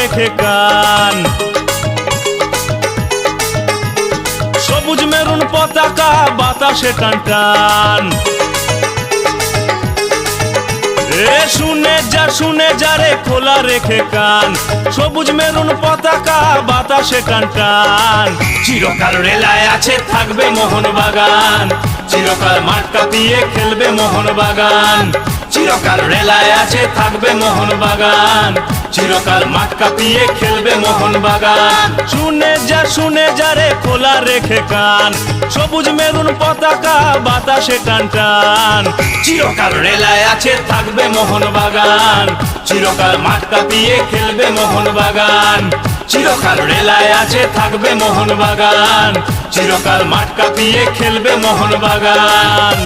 রেখে কান। সবুজ মেরুন পতাকা বাতাসে টান টান। শুনে যা রে খোলা রেখে কান। সবুজ মেরুন পতাকা বাতাসে টান টান। চিরকাল রেলায় আছে থাকবে মোহনবাগান, চিরকাল মাঠ কাঁপিয়ে খেলবে মোহনবাগান। চিরকাল রেলায় আছে থাকবে মোহনবাগান, চিরকাল মাঠ কাঁপিয়ে খেলবে মোহনবাগান। শুনে যা রে খোলা রেখে কান। সবুজ মেরুন পতাকা বাতাসে টান টান। চিরকাল রেলায় আছে থাকবে মোহনবাগান, চিরকাল মাঠ কাঁপিয়ে খেলবে মোহনবাগান। চিরকাল রেলায় আছে থাকবে মোহনবাগান, চিরকাল মাঠ কাঁপিয়ে খেলবে মোহনবাগান।